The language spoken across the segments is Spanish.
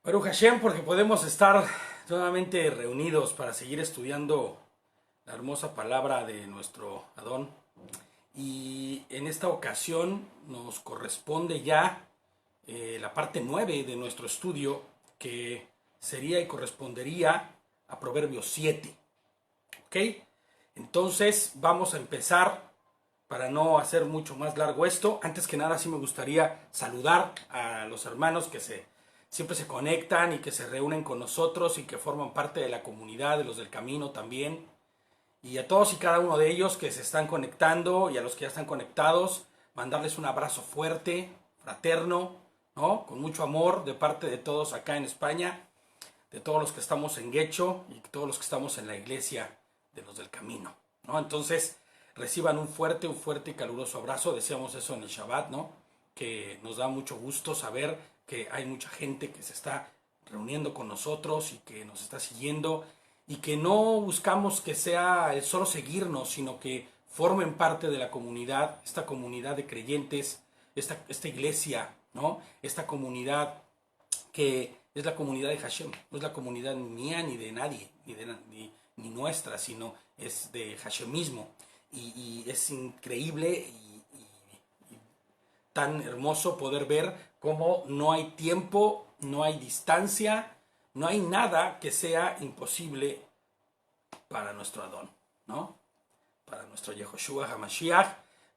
Baruch Hashem, porque podemos estar nuevamente reunidos para seguir estudiando la hermosa palabra de nuestro Adón. Y en esta ocasión nos corresponde ya la parte 9 de nuestro estudio, que sería y correspondería a Proverbios 7. ¿Ok? Entonces vamos a empezar, para no hacer mucho más largo esto. Antes que nada sí me gustaría saludar a los hermanos que siempre se conectan y que se reúnen con nosotros y que forman parte de la comunidad de los del camino también. Y a todos y cada uno de ellos que se están conectando y a los que ya están conectados, mandarles un abrazo fuerte, fraterno, ¿no? Con mucho amor de parte de todos acá en España, de todos los que estamos en Guecho y todos los que estamos en la iglesia de los del camino, ¿no? Entonces, reciban un fuerte y caluroso abrazo. Decíamos eso en el Shabbat, ¿no? Que nos da mucho gusto saber que hay mucha gente que se está reuniendo con nosotros y que nos está siguiendo, y que no buscamos que sea el solo seguirnos, sino que formen parte de la comunidad, esta comunidad de creyentes, esta iglesia, ¿no? Esta comunidad que es la comunidad de Hashem, no es la comunidad mía ni de nadie, ni nuestra, sino es de Hashem mismo. Y es increíble y tan hermoso poder ver cómo no hay tiempo, no hay distancia, no hay nada que sea imposible para nuestro Adón, ¿no? Para nuestro Yehoshua HaMashiach,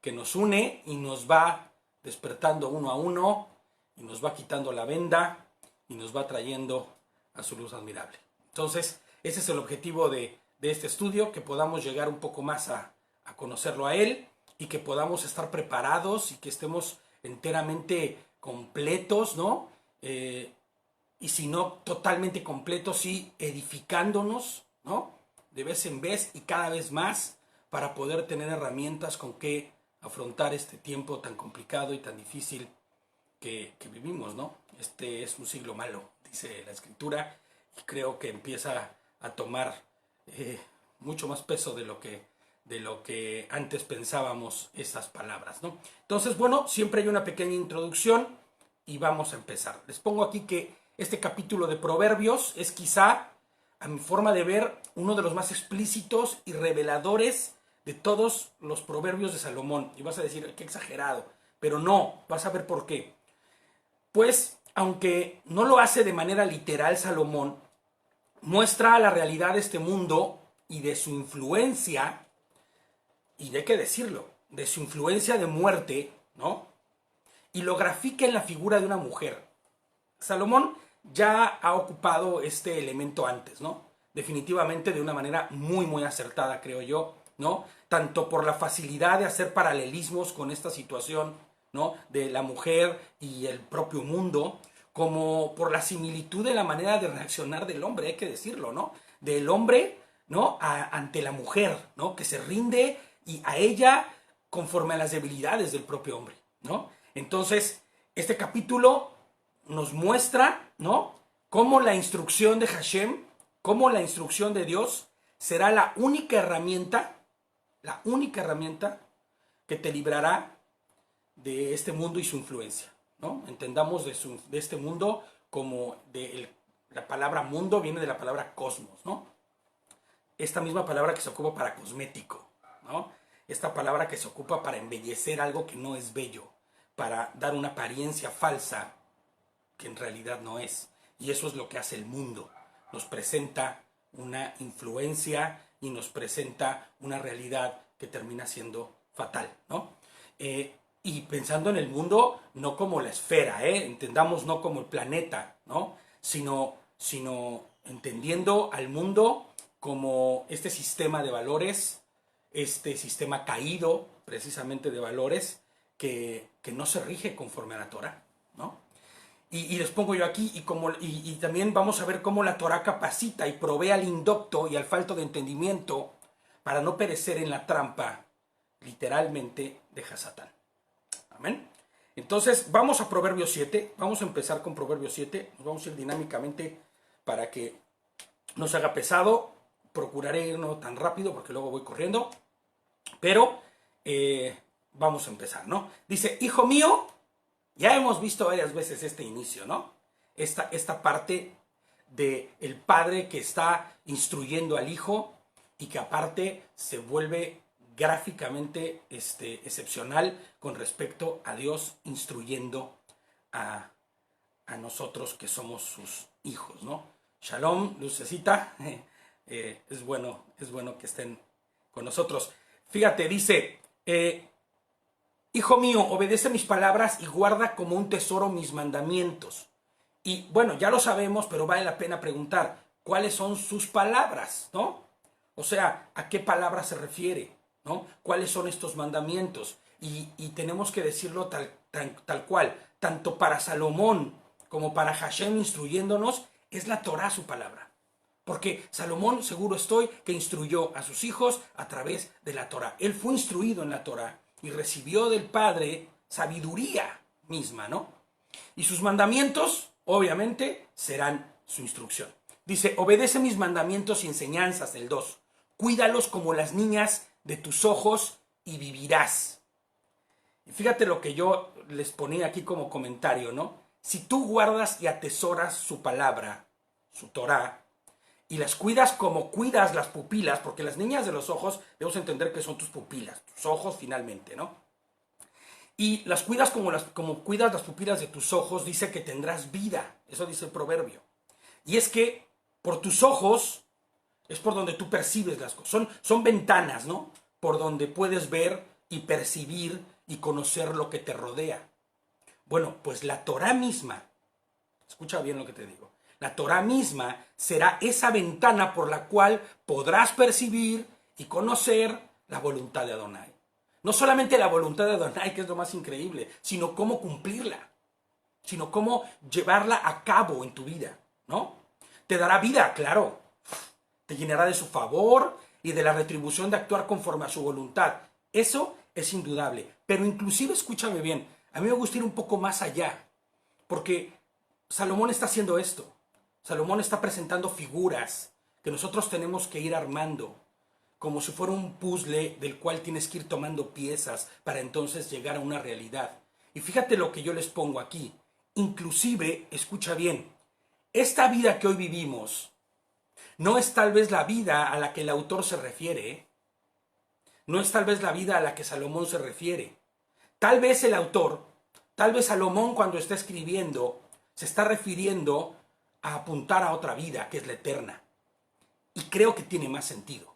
que nos une y nos va despertando uno a uno, y nos va quitando la venda, y nos va trayendo a su luz admirable. Entonces, ese es el objetivo de este estudio, que podamos llegar un poco más a conocerlo a Él, y que podamos estar preparados y que estemos enteramente completos, ¿no? Y si no totalmente completos, sí edificándonos, ¿no? De vez en vez y cada vez más, para poder tener herramientas con que afrontar este tiempo tan complicado y tan difícil que vivimos, ¿no? Este es un siglo malo, dice la Escritura, y creo que empieza a tomar mucho más peso de lo que antes pensábamos estas palabras, ¿no? Entonces, bueno, siempre hay una pequeña introducción y vamos a empezar. Les pongo aquí que este capítulo de Proverbios es quizá, a mi forma de ver, uno de los más explícitos y reveladores de todos los proverbios de Salomón. Y vas a decir, qué exagerado, pero no, vas a ver por qué. Pues, aunque no lo hace de manera literal Salomón, muestra la realidad de este mundo y de su influencia, y hay que decirlo, de su influencia de muerte, ¿no? Y lo grafica en la figura de una mujer. Salomón ya ha ocupado este elemento antes, ¿no? Definitivamente de una manera muy acertada, creo yo, ¿no? Tanto por la facilidad de hacer paralelismos con esta situación, ¿no? De la mujer y el propio mundo, como por la similitud de la manera de reaccionar del hombre, hay que decirlo, ¿no? Del hombre, ¿no? Ante la mujer, ¿no? Que se rinde y a ella conforme a las debilidades del propio hombre, ¿no? Entonces, este capítulo nos muestra, ¿no? Cómo la instrucción de Hashem, cómo la instrucción de Dios será la única herramienta que te librará de este mundo y su influencia, ¿no? Entendamos de este mundo como la palabra mundo viene de la palabra cosmos, ¿no? Esta misma palabra que se ocupa para cosmético, ¿no? Esta palabra que se ocupa para embellecer algo que no es bello, para dar una apariencia falsa que en realidad no es. Y eso es lo que hace el mundo. Nos presenta una influencia y nos presenta una realidad que termina siendo fatal, ¿no? Y pensando en el mundo no como la esfera, entendamos, no como el planeta, ¿no? Sino entendiendo al mundo como este sistema de valores, este sistema caído precisamente de valores que no se rige conforme a la Torah, ¿no? Y les pongo yo aquí, y también vamos a ver cómo la Torah capacita y provee al indocto y al falto de entendimiento para no perecer en la trampa, literalmente, de Hasatán. Amén. Entonces, vamos a Proverbios 7, vamos a empezar con Proverbios 7, nos vamos a ir dinámicamente para que no se haga pesado. Procuraré ir no tan rápido porque luego voy corriendo, pero vamos a empezar, ¿no? Dice, hijo mío, ya hemos visto varias veces este inicio, ¿no? esta parte de el padre que está instruyendo al hijo y que aparte se vuelve gráficamente excepcional con respecto a Dios instruyendo a, a nosotros que somos sus hijos, ¿no? Shalom, lucecita, es bueno que estén con nosotros. Fíjate, dice, hijo mío, obedece mis palabras y guarda como un tesoro mis mandamientos. Y bueno, ya lo sabemos, pero vale la pena preguntar, ¿cuáles son sus palabras, no? O sea, ¿a qué palabra se refiere, no? ¿Cuáles son estos mandamientos? Y tenemos que decirlo tal cual, tanto para Salomón como para Hashem instruyéndonos, es la Torá su palabra. Porque Salomón, seguro estoy, que instruyó a sus hijos a través de la Torá. Él fue instruido en la Torá y recibió del Padre sabiduría misma, ¿no? Y sus mandamientos, obviamente, serán su instrucción. Dice, obedece mis mandamientos y enseñanzas, el 2. Cuídalos como las niñas de tus ojos y vivirás. Y fíjate lo que yo les ponía aquí como comentario, ¿no? Si tú guardas y atesoras su palabra, su Torá, y las cuidas como cuidas las pupilas, porque las niñas de los ojos, debemos entender que son tus pupilas, tus ojos finalmente, ¿no? Y las cuidas como cuidas las pupilas de tus ojos, dice que tendrás vida. Eso dice el proverbio. Y es que por tus ojos es por donde tú percibes las cosas. Son ventanas, ¿no? Por donde puedes ver y percibir y conocer lo que te rodea. Bueno, pues la Torá misma, escucha bien lo que te digo, la Torá misma será esa ventana por la cual podrás percibir y conocer la voluntad de Adonai. No solamente la voluntad de Adonai, que es lo más increíble, sino cómo cumplirla, sino cómo llevarla a cabo en tu vida, ¿no? Te dará vida, claro, te llenará de su favor y de la retribución de actuar conforme a su voluntad. Eso es indudable, pero inclusive, escúchame bien, a mí me gusta ir un poco más allá, porque Salomón está haciendo esto. Salomón está presentando figuras que nosotros tenemos que ir armando, como si fuera un puzzle del cual tienes que ir tomando piezas para entonces llegar a una realidad. Y fíjate lo que yo les pongo aquí. Inclusive, escucha bien, esta vida que hoy vivimos no es tal vez la vida a la que el autor se refiere, no es tal vez la vida a la que Salomón se refiere. Tal vez el autor, tal vez Salomón cuando está escribiendo, se está refiriendo a apuntar a otra vida, que es la eterna. Y creo que tiene más sentido.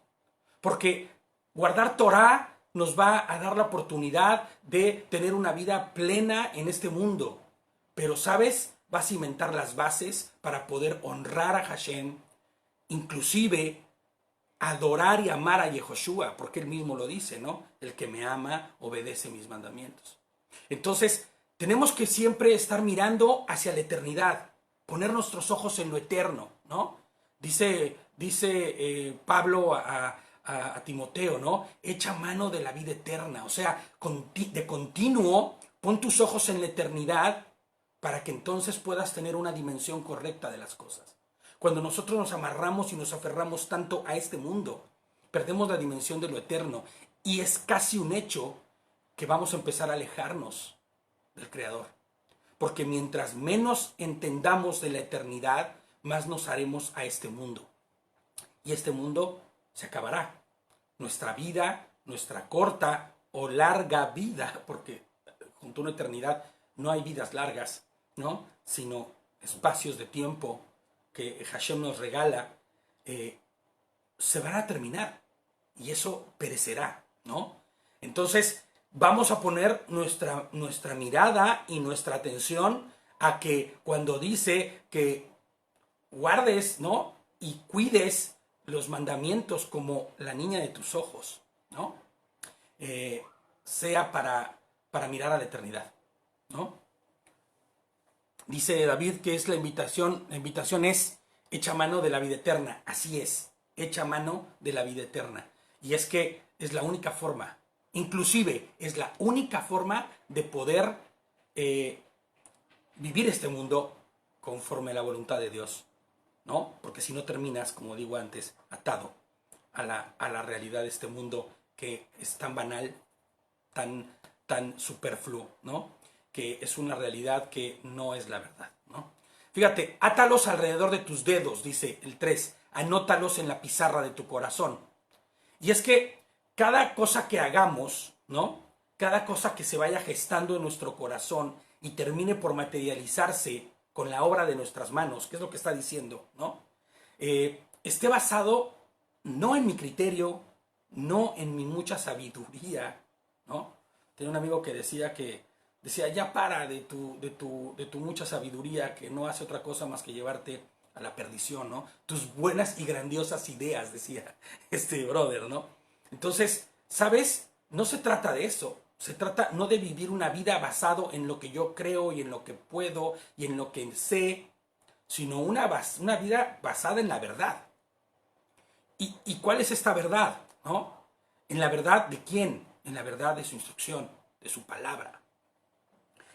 Porque guardar Torah nos va a dar la oportunidad de tener una vida plena en este mundo. Pero, ¿sabes? Va a cimentar las bases para poder honrar a Hashem, inclusive adorar y amar a Yehoshua, porque él mismo lo dice, ¿no? El que me ama obedece mis mandamientos. Entonces, tenemos que siempre estar mirando hacia la eternidad, poner nuestros ojos en lo eterno, ¿no? Dice Pablo a Timoteo, ¿no? Echa mano de la vida eterna, o sea, de continuo, pon tus ojos en la eternidad para que entonces puedas tener una dimensión correcta de las cosas. Cuando nosotros nos amarramos y nos aferramos tanto a este mundo, perdemos la dimensión de lo eterno y es casi un hecho que vamos a empezar a alejarnos del Creador. Porque mientras menos entendamos de la eternidad, más nos haremos a este mundo. Y este mundo se acabará. Nuestra vida, nuestra corta o larga vida, porque junto a una eternidad no hay vidas largas, ¿no? Sino espacios de tiempo que Hashem nos regala, se van a terminar y eso perecerá, ¿no? Entonces vamos a poner nuestra mirada y nuestra atención a que cuando dice que guardes, ¿no? Y cuides los mandamientos como la niña de tus ojos, ¿no? Sea para mirar a la eternidad, ¿no? Dice David que es la invitación es echa mano de la vida eterna. Así es, echa mano de la vida eterna. Y es que es la única forma, inclusive es la única forma de poder vivir este mundo conforme a la voluntad de Dios, ¿no? Porque si no terminas, como digo antes, atado a la realidad de este mundo que es tan banal, tan superfluo, ¿no? Que es una realidad que no es la verdad, ¿no? Fíjate, átalos alrededor de tus dedos, dice el 3. Anótalos en la pizarra de tu corazón. Y es que cada cosa que hagamos, ¿no? Cada cosa que se vaya gestando en nuestro corazón y termine por materializarse con la obra de nuestras manos, que es lo que está diciendo, ¿no? Esté basado no en mi criterio, no en mi mucha sabiduría, ¿no? Tenía un amigo que decía ya para de tu mucha sabiduría, que no hace otra cosa más que llevarte a la perdición, ¿no? Tus buenas y grandiosas ideas, decía este brother, ¿no? Entonces, ¿sabes? No se trata de eso. Se trata no de vivir una vida basado en lo que yo creo y en lo que puedo y en lo que sé, sino una vida basada en la verdad. ¿Y cuál es esta verdad? ¿No? ¿En la verdad de quién? En la verdad de su instrucción, de su palabra.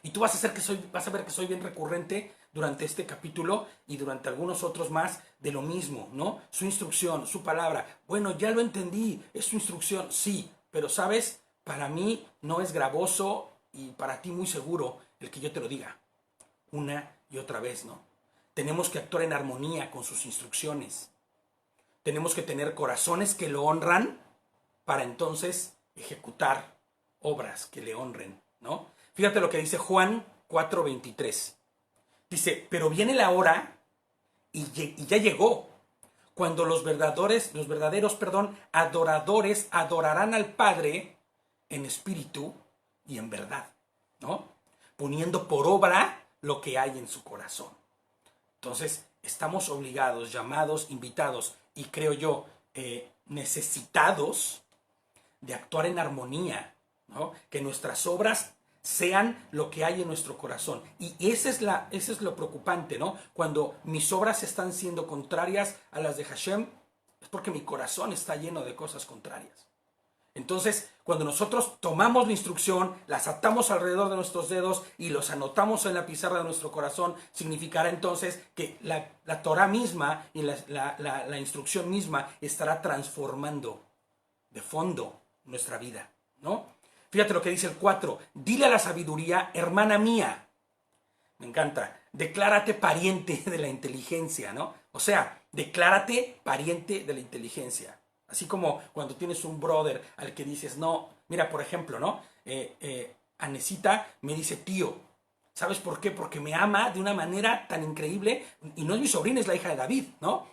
Y tú vas a ver que soy bien recurrente durante este capítulo y durante algunos otros más de lo mismo, ¿no? Su instrucción, su palabra. Bueno, ya lo entendí, es su instrucción, sí, pero sabes, para mí no es gravoso y para ti muy seguro el que yo te lo diga una y otra vez, ¿no? Tenemos que actuar en armonía con sus instrucciones. Tenemos que tener corazones que lo honran para entonces ejecutar obras que le honren, ¿no? Fíjate lo que dice Juan 4:23. Dice, pero viene la hora y ya llegó, cuando los verdaderos, adoradores adorarán al Padre en espíritu y en verdad, ¿no? Poniendo por obra lo que hay en su corazón. Entonces, estamos obligados, llamados, invitados y creo yo, necesitados de actuar en armonía, ¿no? Que nuestras obras sean lo que hay en nuestro corazón. Y ese es lo preocupante, ¿no? Cuando mis obras están siendo contrarias a las de Hashem, es porque mi corazón está lleno de cosas contrarias. Entonces, cuando nosotros tomamos la instrucción, las atamos alrededor de nuestros dedos y los anotamos en la pizarra de nuestro corazón, significará entonces que la Torah misma y la instrucción misma estará transformando de fondo nuestra vida, ¿no? Fíjate lo que dice el 4. Dile a la sabiduría, hermana mía. Me encanta. Declárate pariente de la inteligencia, ¿no? O sea, declárate pariente de la inteligencia. Así como cuando tienes un brother al que dices, no, mira, por ejemplo, ¿no? Anesita me dice tío. ¿Sabes por qué? Porque me ama de una manera tan increíble. Y no es mi sobrina, es la hija de David, ¿no?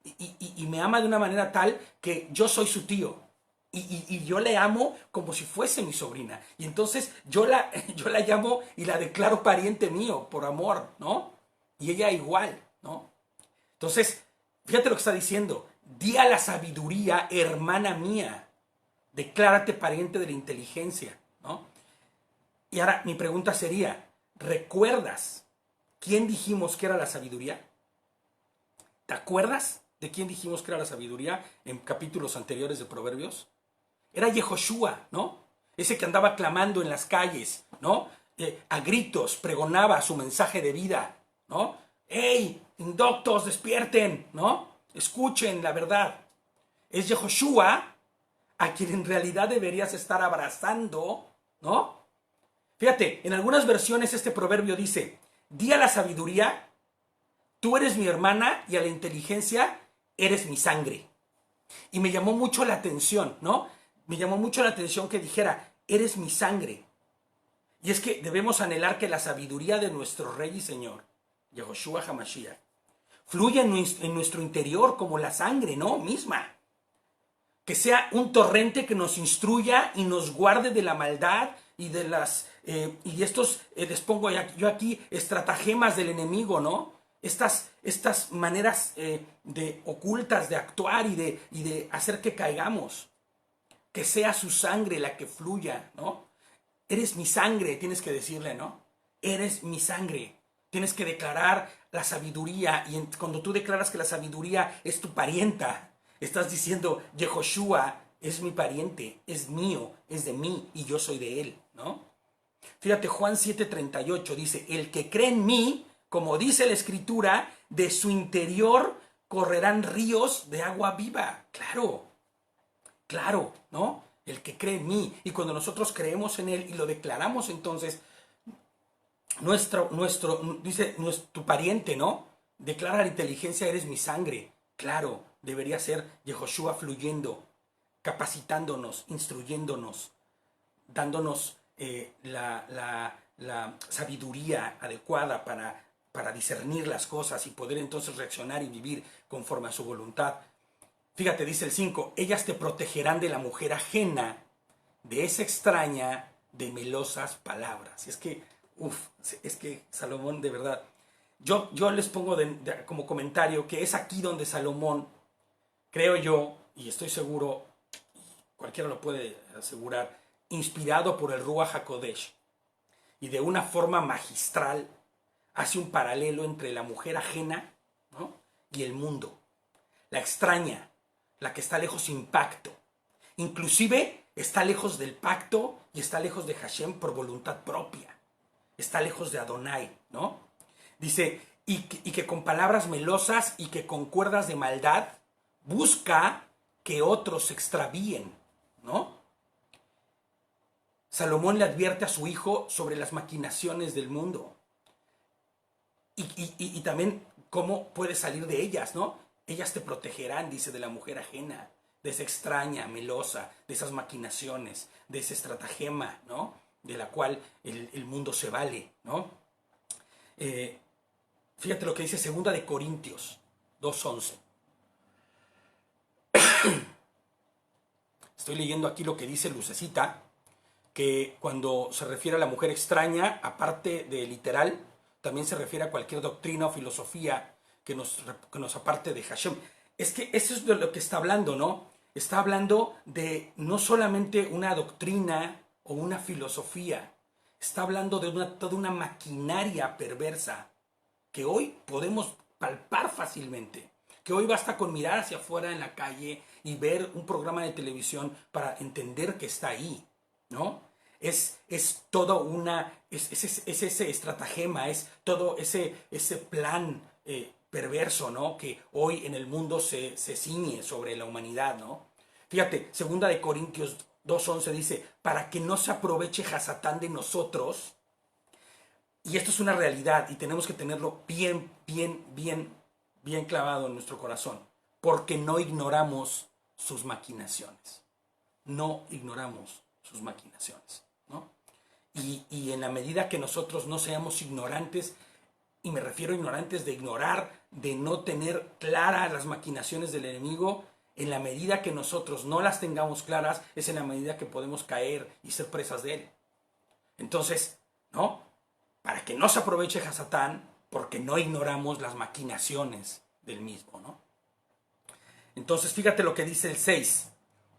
Y me ama de una manera tal que yo soy su tío. Y yo le amo como si fuese mi sobrina. Y entonces yo la llamo y la declaro pariente mío por amor, ¿no? Y ella igual, ¿no? Entonces, fíjate lo que está diciendo. Di a la sabiduría, hermana mía. Declárate pariente de la inteligencia, ¿no? Y ahora mi pregunta sería, ¿recuerdas quién dijimos que era la sabiduría? ¿Te acuerdas de quién dijimos que era la sabiduría en capítulos anteriores de Proverbios? Era Yehoshua, ¿no? Ese que andaba clamando en las calles, ¿no? A gritos pregonaba su mensaje de vida, ¿no? ¡Ey, indoctos, despierten!, ¿no? Escuchen la verdad. Es Yehoshua a quien en realidad deberías estar abrazando, ¿no? Fíjate, en algunas versiones este proverbio dice, di a la sabiduría, tú eres mi hermana y a la inteligencia eres mi sangre. Y me llamó mucho la atención, ¿no? Me llamó mucho la atención que dijera, eres mi sangre. Y es que debemos anhelar que la sabiduría de nuestro Rey y Señor, Yehoshua HaMashiach, fluya en nuestro interior como la sangre, ¿no? Misma. Que sea un torrente que nos instruya y nos guarde de la maldad y de les pongo yo aquí estratagemas del enemigo, ¿no? Estas maneras ocultas de actuar y de hacer que caigamos. Que sea su sangre la que fluya, ¿no? Eres mi sangre, tienes que decirle, ¿no? Eres mi sangre. Tienes que declarar la sabiduría. Y cuando tú declaras que la sabiduría es tu parienta, estás diciendo, Yehoshua es mi pariente, es mío, es de mí y yo soy de él, ¿no? Fíjate, Juan 7:38 dice, el que cree en mí, como dice la Escritura, de su interior correrán ríos de agua viva. Claro, ¿no? El que cree en mí. Y cuando nosotros creemos en él y lo declaramos, entonces dice, tu pariente, ¿no? Declara la inteligencia, eres mi sangre. Claro, debería ser Yehoshua fluyendo, capacitándonos, instruyéndonos, dándonos la sabiduría adecuada para discernir las cosas y poder entonces reaccionar y vivir conforme a su voluntad. Fíjate, dice el 5, ellas te protegerán de la mujer ajena, de esa extraña, de melosas palabras. Y es que, es que Salomón, de verdad, yo les pongo como comentario que es aquí donde Salomón, creo yo, y estoy seguro, cualquiera lo puede asegurar, inspirado por el Ruach HaKodesh, y de una forma magistral, hace un paralelo entre la mujer ajena, ¿no?, y el mundo. La extraña, la que está lejos sin pacto. Inclusive está lejos del pacto y está lejos de Hashem por voluntad propia. Está lejos de Adonai, ¿no? Dice, y que con palabras melosas y que con cuerdas de maldad busca que otros se extravíen, ¿no? Salomón le advierte a su hijo sobre las maquinaciones del mundo y también cómo puede salir de ellas, ¿no? Ellas te protegerán, dice, de la mujer ajena, de esa extraña, melosa, de esas maquinaciones, de ese estratagema, ¿no?, de la cual el mundo se vale, ¿no? Fíjate lo que dice 2 de Corintios 2:11. Estoy leyendo aquí lo que dice Lucecita, que cuando se refiere a la mujer extraña, aparte de literal, también se refiere a cualquier doctrina o filosofía que nos aparte de Hashem. Es que eso es de lo que está hablando, ¿no? Está hablando de no solamente una doctrina o una filosofía, está hablando de toda una maquinaria perversa que hoy podemos palpar fácilmente, que hoy basta con mirar hacia afuera en la calle y ver un programa de televisión para entender que está ahí, ¿no? Es todo es ese estratagema, es todo ese plan perverso, ¿no?, que hoy en el mundo se ciñe sobre la humanidad, ¿no? Fíjate, 2 de Corintios 2:11 dice, para que no se aproveche Hasatán de nosotros, y esto es una realidad y tenemos que tenerlo bien, bien, bien, bien clavado en nuestro corazón, porque no ignoramos sus maquinaciones. No ignoramos sus maquinaciones, ¿no? Y en la medida que nosotros no seamos ignorantes, y me refiero a ignorantes de ignorar, de no tener claras las maquinaciones del enemigo, en la medida que nosotros no las tengamos claras, es en la medida que podemos caer y ser presas de él. Entonces, ¿no?, para que no se aproveche Hasatán, porque no ignoramos las maquinaciones del mismo, ¿no? Entonces, fíjate lo que dice el 6.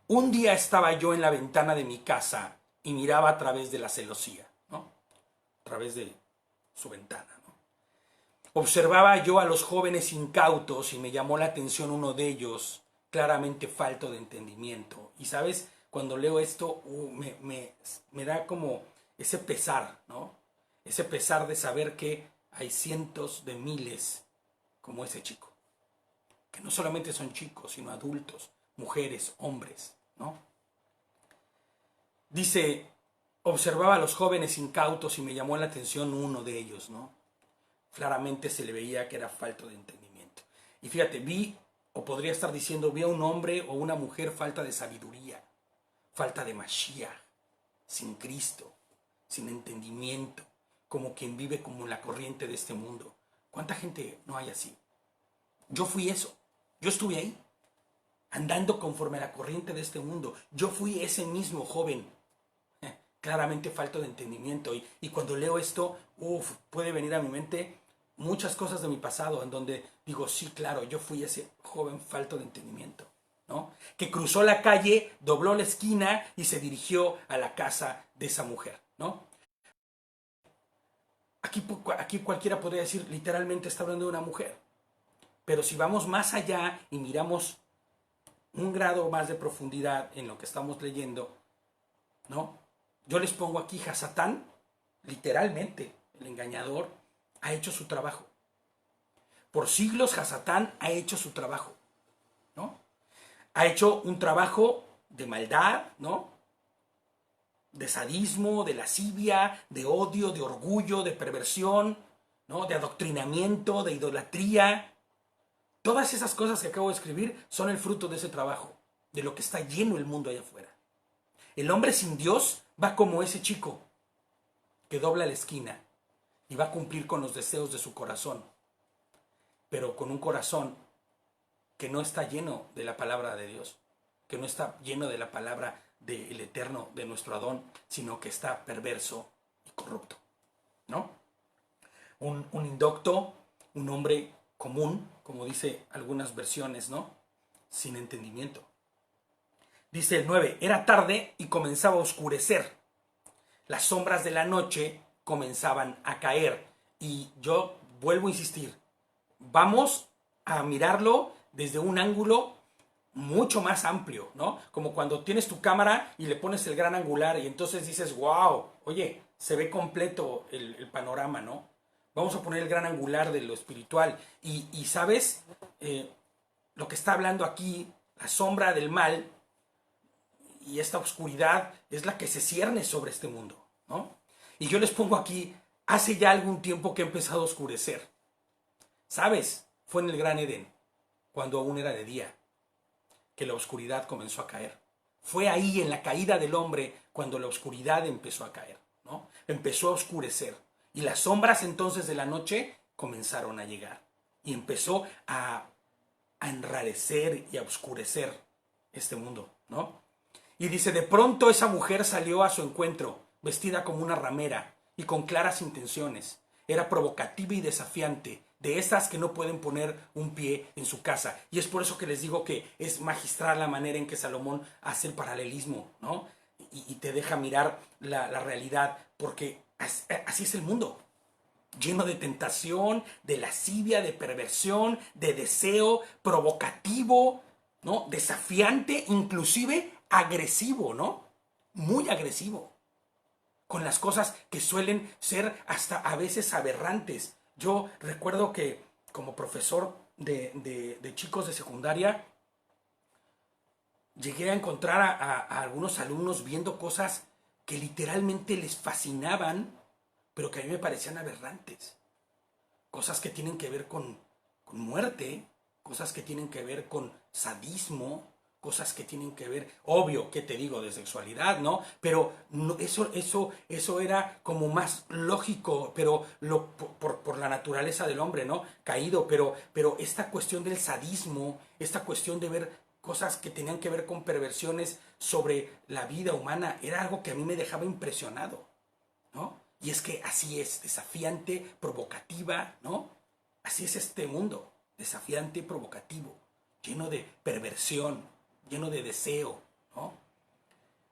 Un día estaba yo en la ventana de mi casa y miraba a través de la celosía, ¿no?, a través de su ventana, ¿no? Observaba yo a los jóvenes incautos y me llamó la atención uno de ellos, claramente falto de entendimiento. Y sabes, cuando leo esto, me da como ese pesar, ¿no? Ese pesar de saber que hay cientos de miles como ese chico, que no solamente son chicos, sino adultos, mujeres, hombres, ¿no? Dice, observaba a los jóvenes incautos y me llamó la atención uno de ellos, ¿no? Claramente se le veía que era falto de entendimiento. Y fíjate, o podría estar diciendo, vi a un hombre o una mujer falta de sabiduría, falta de Mashiach, sin Cristo, sin entendimiento, como quien vive como en la corriente de este mundo. ¿Cuánta gente no hay así? Yo fui eso, yo estuve ahí, andando conforme a la corriente de este mundo. Yo fui ese mismo joven, claramente falto de entendimiento. Y cuando leo esto, puede venir a mi mente muchas cosas de mi pasado, en donde digo, sí, claro, yo fui ese joven falto de entendimiento, ¿no?, que cruzó la calle, dobló la esquina y se dirigió a la casa de esa mujer, ¿no? Aquí cualquiera podría decir, literalmente está hablando de una mujer. Pero si vamos más allá y miramos un grado más de profundidad en lo que estamos leyendo, ¿no?, yo les pongo aquí, Hasatán, literalmente, el engañador, ha hecho su trabajo. Por siglos Hasatán ha hecho su trabajo, ¿no? Ha hecho un trabajo de maldad, ¿no?, de sadismo, de lascivia, de odio, de orgullo, de perversión, ¿no? De adoctrinamiento, de idolatría. Todas esas cosas que acabo de escribir son el fruto de ese trabajo, de lo que está lleno el mundo allá afuera. El hombre sin Dios va como ese chico que dobla la esquina y va a cumplir con los deseos de su corazón, pero con un corazón que no está lleno de la palabra de Dios, que no está lleno de la palabra del Eterno, de nuestro Adón, sino que está perverso y corrupto, ¿no? Un indocto, un hombre común, como dice algunas versiones, ¿no? Sin entendimiento. Dice el 9, era tarde y comenzaba a oscurecer. Las sombras de la noche comenzaban a caer. Y yo vuelvo a insistir, vamos a mirarlo desde un ángulo mucho más amplio, ¿no? Como cuando tienes tu cámara y le pones el gran angular y entonces dices, wow, oye, se ve completo el panorama, ¿no? Vamos a poner el gran angular de lo espiritual. Y ¿sabes? Lo que está hablando aquí, la sombra del mal y esta oscuridad es la que se cierne sobre este mundo, ¿no? Y yo les pongo aquí, hace ya algún tiempo que ha empezado a oscurecer. ¿Sabes? Fue en el Gran Edén, cuando aún era de día, que la oscuridad comenzó a caer. Fue ahí, en la caída del hombre, cuando la oscuridad empezó a caer, ¿no? Empezó a oscurecer. Y las sombras entonces de la noche comenzaron a llegar. Y empezó a enrarecer y a oscurecer este mundo, ¿no? Y dice, de pronto esa mujer salió a su encuentro, vestida como una ramera y con claras intenciones. Era provocativa y desafiante, de esas que no pueden poner un pie en su casa. Y es por eso que les digo que es magistral la manera en que Salomón hace el paralelismo, ¿no? Y te deja mirar la realidad, porque así es el mundo. Lleno de tentación, de lascivia, de perversión, de deseo, provocativo, ¿no? Desafiante, inclusive agresivo, ¿no? Muy agresivo. Con las cosas que suelen ser hasta a veces aberrantes. Yo recuerdo que como profesor de chicos de secundaria, llegué a encontrar a algunos alumnos viendo cosas que literalmente les fascinaban, pero que a mí me parecían aberrantes. Cosas que tienen que ver con muerte, cosas que tienen que ver con sadismo, cosas que tienen que ver, obvio, ¿qué te digo? De sexualidad, ¿no? Pero no, eso era como más lógico, pero por la naturaleza del hombre, ¿no? Caído, pero esta cuestión del sadismo, esta cuestión de ver cosas que tenían que ver con perversiones sobre la vida humana, era algo que a mí me dejaba impresionado, ¿no? Y es que así es, desafiante, provocativa, ¿no? Así es este mundo, desafiante, provocativo, lleno de perversión, lleno de deseo, ¿no?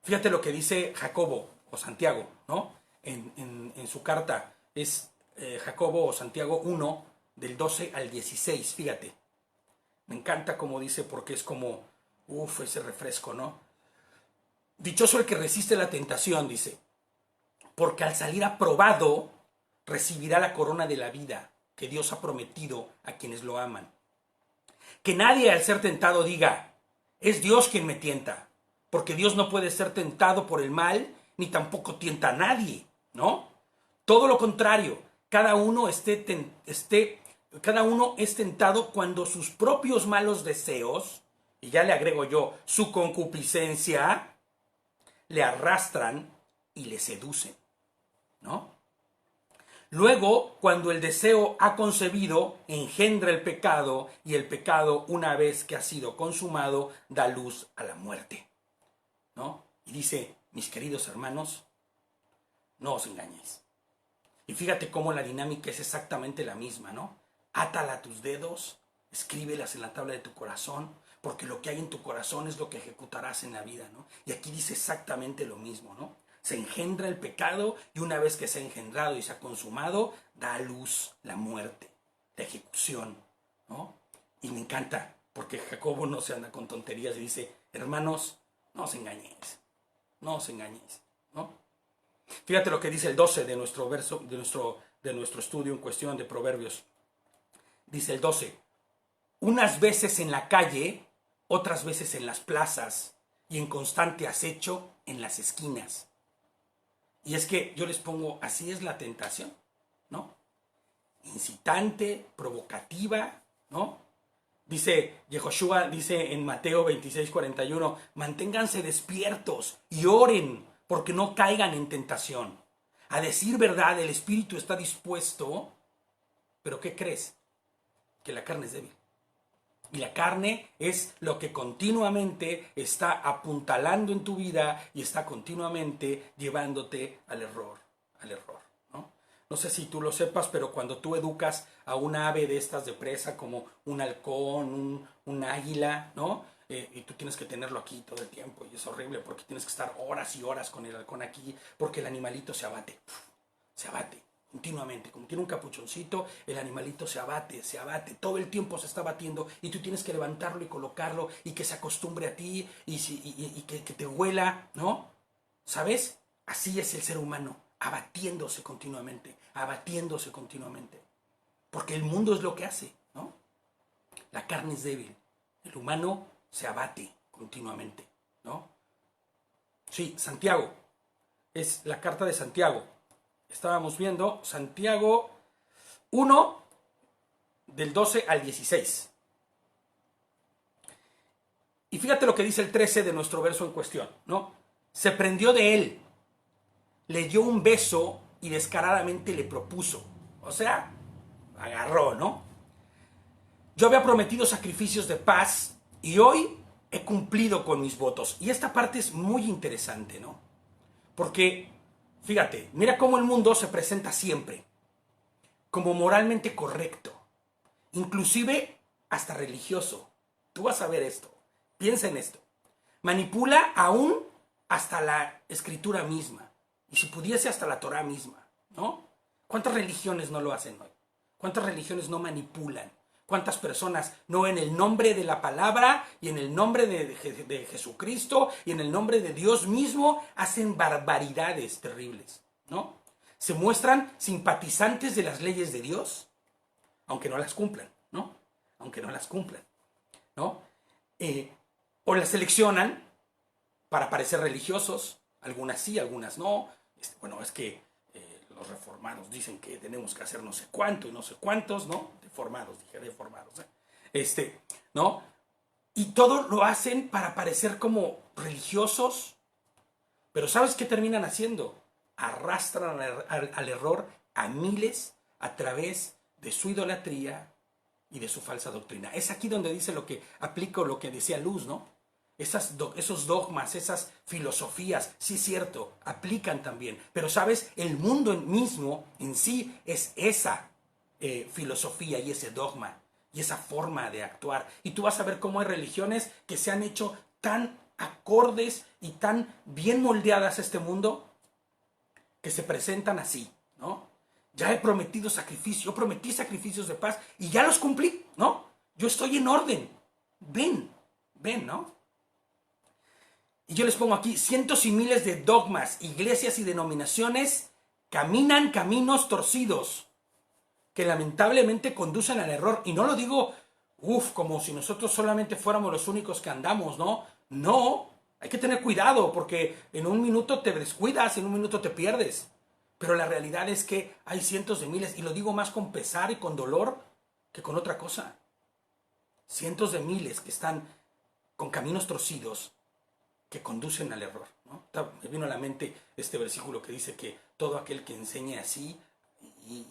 Fíjate lo que dice Jacobo o Santiago, ¿no? En su carta es Jacobo o Santiago 1, del 12 al 16, fíjate. Me encanta como dice porque es como, ese refresco, ¿no? Dichoso el que resiste la tentación, dice, porque al salir aprobado recibirá la corona de la vida que Dios ha prometido a quienes lo aman. Que nadie al ser tentado diga, es Dios quien me tienta, porque Dios no puede ser tentado por el mal, ni tampoco tienta a nadie, ¿no? Todo lo contrario, cada uno es tentado cuando sus propios malos deseos, y ya le agrego yo, su concupiscencia, le arrastran y le seducen, ¿no? Luego, cuando el deseo ha concebido, engendra el pecado, y el pecado, una vez que ha sido consumado, da luz a la muerte, ¿no? Y dice, mis queridos hermanos, no os engañéis. Y fíjate cómo la dinámica es exactamente la misma, ¿no? Átala a tus dedos, escríbelas en la tabla de tu corazón, porque lo que hay en tu corazón es lo que ejecutarás en la vida, ¿no? Y aquí dice exactamente lo mismo, ¿no? Se engendra el pecado y una vez que se ha engendrado y se ha consumado, da a luz la muerte, la ejecución, ¿no? Y me encanta, porque Jacobo no se anda con tonterías y dice, hermanos, no os engañéis, no os engañéis, ¿no? Fíjate lo que dice el 12 de nuestro verso, de nuestro estudio en cuestión de Proverbios. Dice el 12, unas veces en la calle, otras veces en las plazas y en constante acecho en las esquinas. Y es que yo les pongo, así es la tentación, ¿no? Incitante, provocativa, ¿no? Dice Yehoshua, dice en Mateo 26:41, manténganse despiertos y oren porque no caigan en tentación. A decir verdad, el espíritu está dispuesto, pero ¿qué crees? Que la carne es débil. Y la carne es lo que continuamente está apuntalando en tu vida y está continuamente llevándote al error, ¿no? No sé si tú lo sepas, pero cuando tú educas a un ave de estas de presa, como un halcón, un águila, ¿no? Y tú tienes que tenerlo aquí todo el tiempo, y es horrible porque tienes que estar horas y horas con el halcón aquí, porque el animalito se abate continuamente. Como tiene un capuchoncito, el animalito se abate, todo el tiempo se está batiendo, y tú tienes que levantarlo y colocarlo, y que se acostumbre a ti, y que te huela, ¿no? ¿Sabes? Así es el ser humano, abatiéndose continuamente, porque el mundo es lo que hace, ¿no? La carne es débil, el humano se abate continuamente, ¿no? Sí, Santiago, es la carta de Santiago. Estábamos viendo Santiago 1, del 12 al 16. Y fíjate lo que dice el 13 de nuestro verso en cuestión, ¿no? Se prendió de él, le dio un beso y descaradamente le propuso. O sea, agarró, ¿no? Yo había prometido sacrificios de paz y hoy he cumplido con mis votos. Y esta parte es muy interesante, ¿no? Porque, fíjate, mira cómo el mundo se presenta siempre como moralmente correcto, inclusive hasta religioso. Tú vas a ver esto, piensa en esto. Manipula aún hasta la escritura misma, y si pudiese hasta la Torah misma, ¿no? ¿Cuántas religiones no lo hacen hoy? ¿Cuántas religiones no manipulan? ¿Cuántas personas no, en el nombre de la palabra y en el nombre de Jesucristo y en el nombre de Dios mismo hacen barbaridades terribles, ¿no? Se muestran simpatizantes de las leyes de Dios, aunque no las cumplan, ¿no? Aunque no las cumplan, ¿no? O las seleccionan para parecer religiosos, algunas sí, algunas no. Bueno, es que los reformados dicen que tenemos que hacer no sé cuánto y no sé cuántos, ¿no? Deformados, ¿no? Y todo lo hacen para parecer como religiosos, pero ¿sabes qué terminan haciendo? Arrastran al error a miles a través de su idolatría y de su falsa doctrina. Es aquí donde dice lo que aplico, lo que decía Luz, ¿no? Esos dogmas, esas filosofías, sí es cierto, aplican también. Pero, ¿sabes? El mundo mismo en sí es esa filosofía y ese dogma y esa forma de actuar. Y tú vas a ver cómo hay religiones que se han hecho tan acordes y tan bien moldeadas a este mundo que se presentan así, ¿no? Ya he prometido sacrificios, yo prometí sacrificios de paz y ya los cumplí, ¿no? Yo estoy en orden. Ven, ¿no? Y yo les pongo aquí, cientos y miles de dogmas, iglesias y denominaciones caminan caminos torcidos que lamentablemente conducen al error. Y no lo digo, como si nosotros solamente fuéramos los únicos que andamos, ¿no? No, hay que tener cuidado porque en un minuto te descuidas, en un minuto te pierdes. Pero la realidad es que hay cientos de miles, y lo digo más con pesar y con dolor que con otra cosa. Cientos de miles que están con caminos torcidos que conducen al error, ¿no? Me vino a la mente este versículo que dice que todo aquel que enseñe así y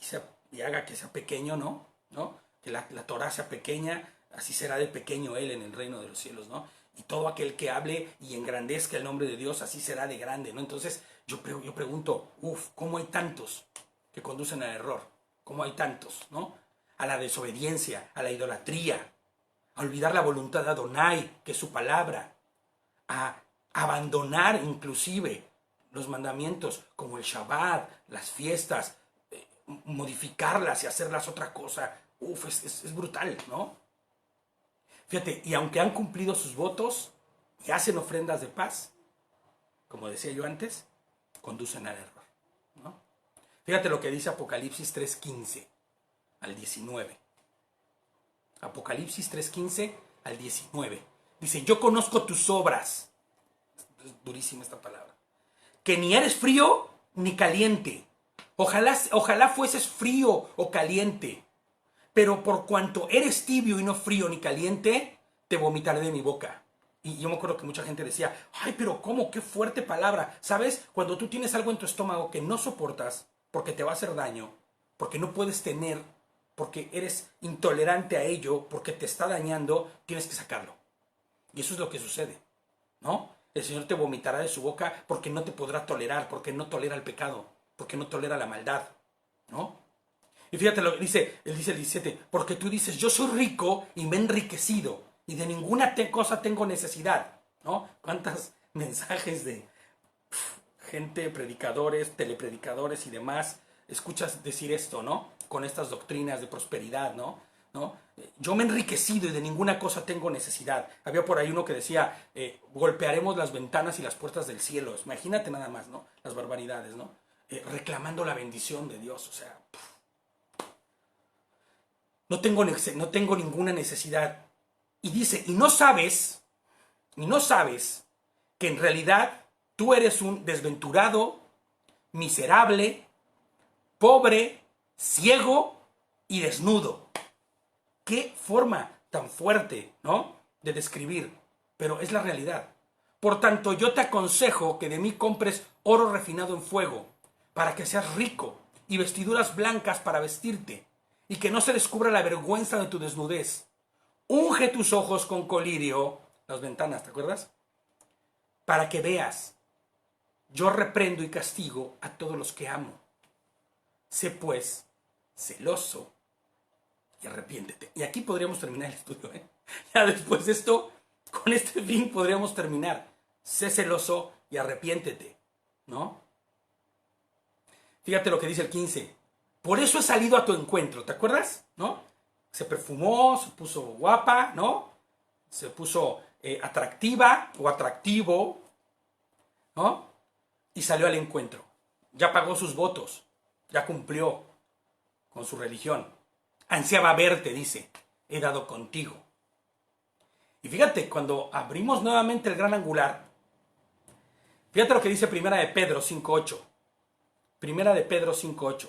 haga que sea pequeño, ¿no? Que la Torah sea pequeña, así será de pequeño él en el reino de los cielos, ¿no? Y todo aquel que hable y engrandezca el nombre de Dios, así será de grande, ¿no? Entonces yo pregunto, ¿cómo hay tantos que conducen al error? ¿Cómo hay tantos, ¿no? A la desobediencia, a la idolatría, a olvidar la voluntad de Adonai, que es su palabra, a abandonar inclusive los mandamientos como el Shabbat, las fiestas, modificarlas y hacerlas otra cosa. Es brutal, ¿no? Fíjate, y aunque han cumplido sus votos y hacen ofrendas de paz, como decía yo antes, conducen al error, ¿no? Fíjate lo que dice Apocalipsis 3:15 al 19. Apocalipsis 3:15 al 19. Dice, yo conozco tus obras. Es durísima esta palabra. Que ni eres frío ni caliente. Ojalá fueses frío o caliente. Pero por cuanto eres tibio y no frío ni caliente, te vomitaré de mi boca. Y yo me acuerdo que mucha gente decía, ay, pero ¿cómo? Qué fuerte palabra. ¿Sabes? Cuando tú tienes algo en tu estómago que no soportas, porque te va a hacer daño, porque no puedes tener, porque eres intolerante a ello, porque te está dañando, tienes que sacarlo. Y eso es lo que sucede, ¿no? El Señor te vomitará de su boca porque no te podrá tolerar, porque no tolera el pecado, porque no tolera la maldad, ¿no? Y fíjate lo que dice el 17, porque tú dices, yo soy rico y me he enriquecido y de ninguna cosa tengo necesidad, ¿no? ¿Cuántos mensajes de gente, predicadores, telepredicadores y demás, escuchas decir esto, ¿no? Con estas doctrinas de prosperidad, ¿no? Yo me he enriquecido y de ninguna cosa tengo necesidad. Había por ahí uno que decía, golpearemos las ventanas y las puertas del cielo. Imagínate nada más, ¿no? Las barbaridades, ¿no? Reclamando la bendición de Dios, o sea, no tengo ninguna necesidad. Y dice, y no sabes que en realidad tú eres un desventurado, miserable, pobre, ciego y desnudo. Qué forma tan fuerte, ¿no? De describir, pero es la realidad. Por tanto, yo te aconsejo que de mí compres oro refinado en fuego, para que seas rico, y vestiduras blancas para vestirte, y que no se descubra la vergüenza de tu desnudez. Unge tus ojos con colirio, las ventanas, ¿te acuerdas? Para que veas. Yo reprendo y castigo a todos los que amo. Sé pues celoso y arrepiéntete. Y aquí podríamos terminar el estudio, ¿eh? Ya después de esto, con este fin podríamos terminar. Sé celoso y arrepiéntete, ¿no? Fíjate lo que dice el 15. Por eso he salido a tu encuentro, ¿te acuerdas? ¿No? Se perfumó, se puso guapa, ¿no? Se puso atractiva o atractivo, ¿no? Y salió al encuentro. Ya pagó sus votos, ya cumplió con su religión. Ansiaba verte, dice, he dado contigo. Y fíjate, cuando abrimos nuevamente el gran angular, fíjate lo que dice Primera de Pedro 5.8. Primera de Pedro 5.8.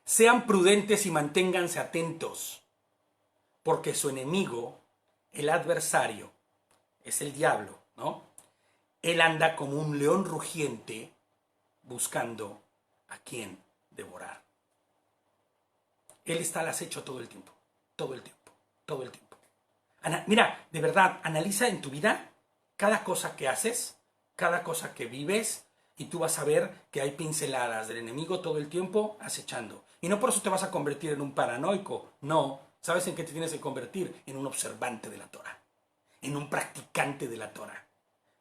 Sean prudentes y manténganse atentos, porque su enemigo, el adversario, es el diablo, ¿no? Él anda como un león rugiente buscando a quien devorar. Él está al acecho todo el tiempo, todo el tiempo, todo el tiempo. Mira, de verdad, analiza en tu vida cada cosa que haces, cada cosa que vives, y tú vas a ver que hay pinceladas del enemigo todo el tiempo acechando. Y no por eso te vas a convertir en un paranoico, no. ¿Sabes en qué te tienes que convertir? En un observante de la Torah, en un practicante de la Torah,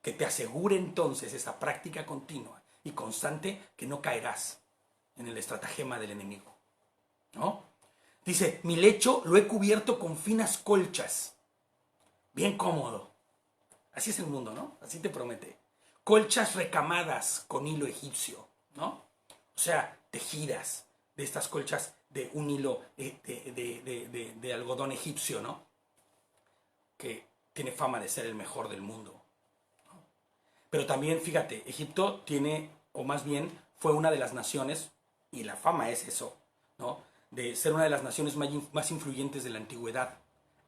que te asegure entonces esa práctica continua y constante que no caerás en el estratagema del enemigo, ¿no? Dice, mi lecho lo he cubierto con finas colchas, bien cómodo. Así es el mundo, ¿no? Así te promete. Colchas recamadas con hilo egipcio, ¿no? O sea, tejidas de estas colchas de un hilo de algodón egipcio, ¿no? Que tiene fama de ser el mejor del mundo, ¿no? Pero también, fíjate, Egipto tiene, o más bien, fue una de las naciones, y la fama es eso, ¿no? De ser una de las naciones más influyentes de la antigüedad.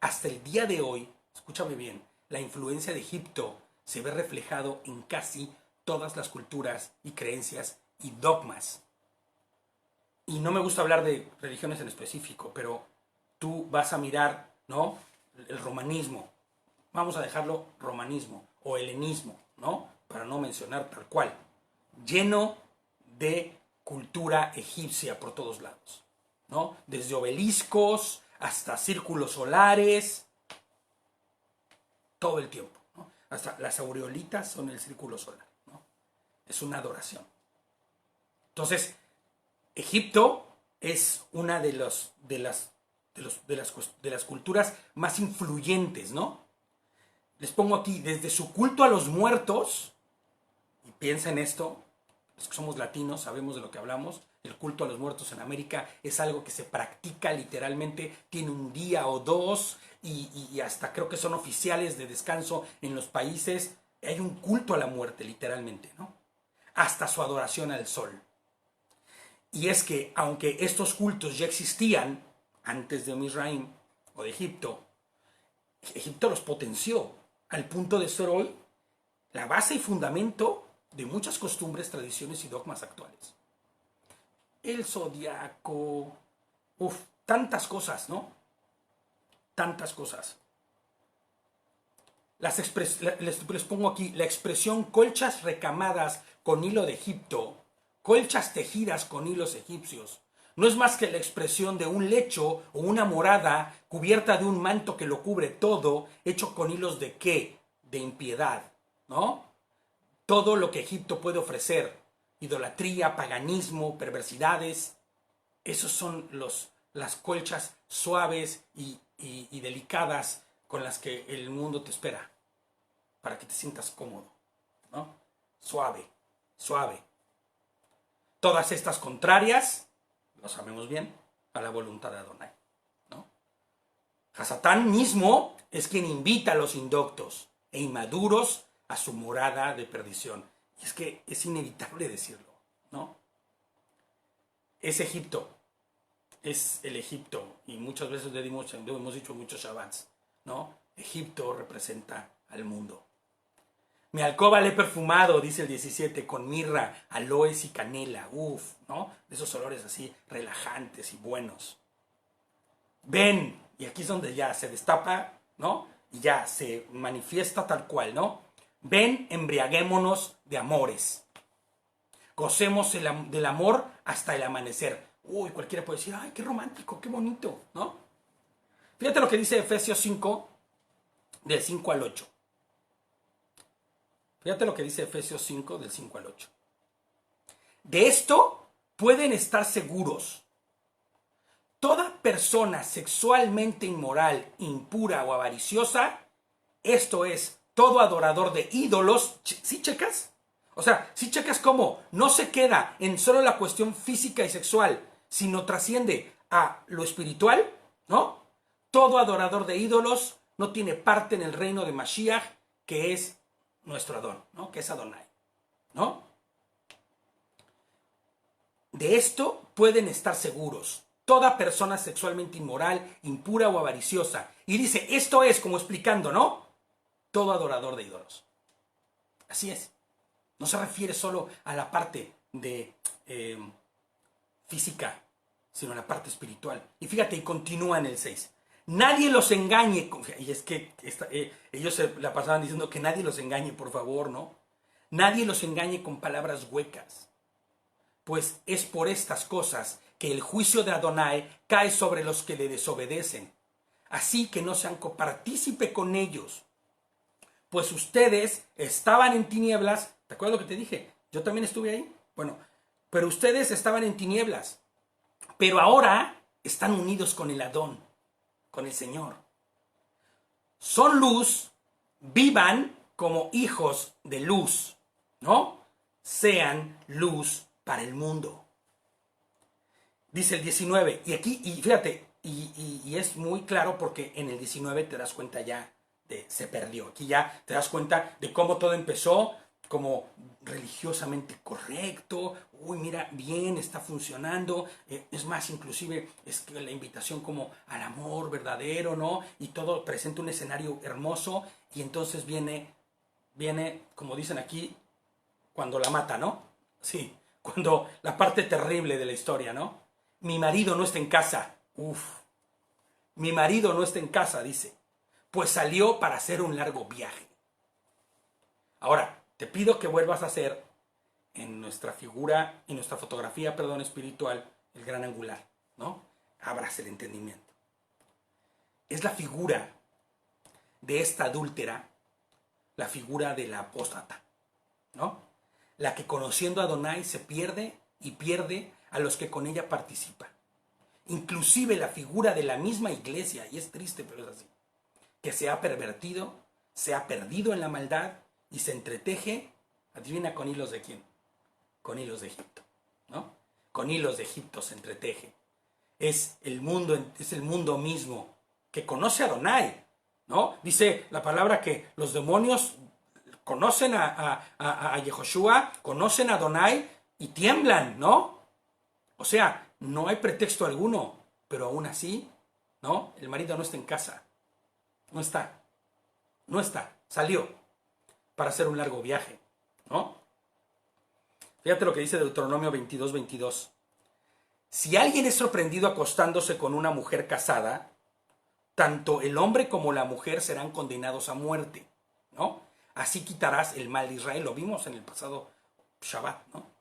Hasta el día de hoy, escúchame bien, la influencia de Egipto se ve reflejado en casi todas las culturas y creencias y dogmas. Y no me gusta hablar de religiones en específico, pero tú vas a mirar, ¿no? El romanismo. Vamos a dejarlo romanismo o helenismo, ¿no? Para no mencionar tal cual. Lleno de cultura egipcia por todos lados, ¿no? Desde obeliscos hasta círculos solares, todo el tiempo, ¿no? Hasta las aureolitas son el círculo solar, ¿no? Es una adoración. Entonces, Egipto es una de las culturas más influyentes, ¿no? Les pongo aquí, desde su culto a los muertos, y piensa en esto, los que somos latinos sabemos de lo que hablamos, el culto a los muertos en América es algo que se practica literalmente, tiene un día o dos, y hasta creo que son oficiales de descanso en los países. Hay un culto a la muerte, literalmente, ¿no? Hasta su adoración al sol. Y es que, aunque estos cultos ya existían antes de Misraim o de Egipto, Egipto los potenció al punto de ser hoy la base y fundamento de muchas costumbres, tradiciones y dogmas actuales. El zodiaco, tantas cosas, ¿no? Tantas cosas. Les pongo aquí la expresión colchas recamadas con hilo de Egipto, colchas tejidas con hilos egipcios. No es más que la expresión de un lecho o una morada cubierta de un manto que lo cubre todo, hecho con hilos de ¿qué? De impiedad, ¿no? Todo lo que Egipto puede ofrecer, idolatría, paganismo, perversidades, esos son las colchas suaves y delicadas con las que el mundo te espera, para que te sientas cómodo, ¿no? Suave, suave. Todas estas contrarias, lo sabemos bien, a la voluntad de Adonai, ¿no? Hasatán mismo es quien invita a los indoctos e inmaduros a su morada de perdición. Y es que es inevitable decirlo, ¿no? Es Egipto, es el Egipto, y muchas veces hemos dicho muchos shabbats, ¿no? Egipto representa al mundo. Mi alcoba le he perfumado, dice el 17, con mirra, aloes y canela, ¿no? De esos olores así relajantes y buenos. Ven, y aquí es donde ya se destapa, ¿no? Y ya se manifiesta tal cual, ¿no? Ven, embriaguémonos de amores. Gocemos del amor hasta el amanecer. Cualquiera puede decir, ay, qué romántico, qué bonito, ¿no? Fíjate lo que dice Efesios 5, del 5 al 8. Fíjate lo que dice Efesios 5, del 5 al 8. De esto pueden estar seguros. Toda persona sexualmente inmoral, impura o avariciosa, esto es, todo adorador de ídolos, ¿sí checas? O sea, ¿sí checas cómo no se queda en solo la cuestión física y sexual, sino trasciende a lo espiritual, ¿no? Todo adorador de ídolos no tiene parte en el reino de Mashiach, que es nuestro Adón, ¿no? Que es Adonai, ¿no? De esto pueden estar seguros. Toda persona sexualmente inmoral, impura o avariciosa. Y dice, esto es, como explicando, ¿no? Todo adorador de ídolos. Así es. No se refiere solo a la parte de física, sino a la parte espiritual. Y fíjate, y continúa en el 6. Nadie los engañe. Y es que ellos se la pasaban diciendo que nadie los engañe, por favor, ¿no? Nadie los engañe con palabras huecas. Pues es por estas cosas que el juicio de Adonai cae sobre los que le desobedecen. Así que no sean copartícipe con ellos. Pues ustedes estaban en tinieblas. ¿Te acuerdas lo que te dije? Yo también estuve ahí. Bueno, pero ustedes estaban en tinieblas. Pero ahora están unidos con el Adón, con el Señor. Son luz, vivan como hijos de luz, ¿no? Sean luz para el mundo. Dice el 19, y aquí, y fíjate, y es muy claro porque en el 19 te das cuenta ya de se perdió. Aquí ya te das cuenta de cómo todo empezó como religiosamente correcto. Mira, bien, está funcionando. Es más, inclusive es que la invitación como al amor verdadero, ¿no? Y todo presenta un escenario hermoso. Y entonces viene, como dicen aquí, cuando la mata, ¿no? Sí, cuando la parte terrible de la historia, ¿no? Mi marido no está en casa. Mi marido no está en casa, dice. Pues salió para hacer un largo viaje. Ahora, te pido que vuelvas a hacer en nuestra figura, en nuestra fotografía, espiritual, el gran angular, ¿no? Abras el entendimiento. Es la figura de esta adúltera, la figura de la apóstata, ¿no? La que conociendo a Adonai se pierde y pierde a los que con ella participan. Inclusive la figura de la misma iglesia, y es triste, pero es así, que se ha pervertido, se ha perdido en la maldad y se entreteje, adivina con hilos de quién, con hilos de Egipto, ¿no? Con hilos de Egipto se entreteje. Es el mundo mismo que conoce a Adonai, ¿no? Dice la palabra que los demonios conocen a Yehoshua, conocen a Adonai y tiemblan, ¿no? O sea, no hay pretexto alguno, pero aún así, ¿no? El marido no está en casa. No está. No está. Salió para hacer un largo viaje, ¿no? Fíjate lo que dice Deuteronomio 22:22. Si alguien es sorprendido acostándose con una mujer casada, tanto el hombre como la mujer serán condenados a muerte, ¿no? Así quitarás el mal de Israel. Lo vimos en el pasado Shabbat, ¿no?